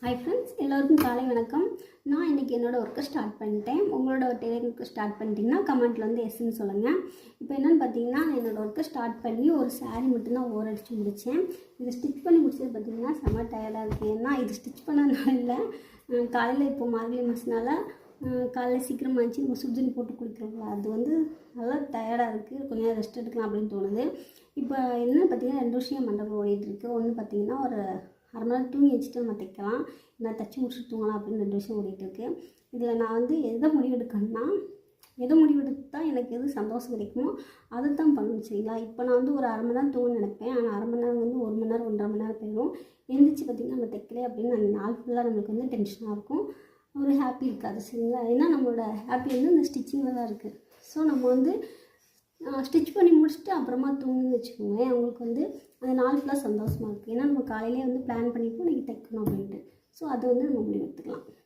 Hi friends, எல்லோருக்கும் காலை வணக்கம். நான் இன்றைக்கி என்னோடய ஒர்க்கை ஸ்டார்ட் பண்ணிட்டேன். உங்களோட டெய்லரிங்க்கு ஸ்டார்ட் பண்ணிட்டீங்கன்னா கமெண்ட்டில் வந்து எஸ்ன்னு சொல்லுங்கள். இப்போ என்னென்னு பார்த்தீங்கன்னா, நான் என்னோடய ஒர்க்கை ஸ்டார்ட் பண்ணி ஒரு சாரீ மட்டும்தான் ஓரடிச்சு முடித்தேன். இது ஸ்டிச் பண்ணி முடிச்சது பார்த்திங்கன்னா செம்ம டயர்டாக இருக்குது. ஏன்னா இது ஸ்டிச் பண்ணனால இல்லை, காலையில் இப்போ மார்கழி மாதனால காலையில் சீக்கிரமாக ஆச்சு நம்ம சுடுதண்ணி போட்டு குளிக்கிறோம்ல, அது வந்து நல்லா டயர்டாக இருக்குது. கொஞ்சம் ரெஸ்ட் எடுக்கலாம் அப்படின்னு தோணுது. இப்போ என்ன பார்த்திங்கன்னா 2 விஷயம் மண்டபம் ஓடிட்டுருக்கு. ஒன்று பார்த்திங்கன்னா ஒரு அரை மணி நேரம் தூங்கி வச்சுட்டு நம்ம தைக்கலாம், நான் தைச்சி முடிச்சுட்டு தூங்கலாம் அப்படின்னு 2 விஷயம் ஓடிட்டுருக்கு. இதில் நான் வந்து எதை முடிவெடுக்கணும்னா, எதை முடிவெடுத்தால் எனக்கு எது சந்தோஷம் கிடைக்குமோ அதை தான் பண்ணணும், சரிங்களா? இப்போ நான் வந்து ஒரு அரை மணி நேரம் தூங்க நினைப்பேன், ஆனால் அரை மணி நேரம் வந்து 1 மணி நேரம் 1.5 மணி நேரம் போயிடும். எழுந்திரிச்சு பார்த்திங்கன்னா நம்ம தைக்கலே அப்படின்னு அந்த நாள் ஃபுல்லாக நம்மளுக்கு வந்து டென்ஷனாக இருக்கும், ஒரு ஹாப்பி இருக்காது, சரிங்களா? ஏன்னா நம்மளோட ஹாப்பி வந்து இந்த ஸ்டிச்சிங்கில் தான் இருக்குது. ஸோ நம்ம வந்து ஸ்டிச் பண்ணி முடிச்சுட்டு அப்புறமா தூங்குன்னு வச்சுக்கோங்க, அவங்களுக்கு வந்து அந்த நாள் ஃபுல்லாக சந்தோஷமாக இருக்குது. ஏன்னா நம்ம காலையிலே வந்து பிளான் பண்ணிப்போம் இன்றைக்கி தைக்கணும் அப்படின்ட்டு. ஸோ அதை வந்து நம்ம முடிவெடுத்துக்கலாம்.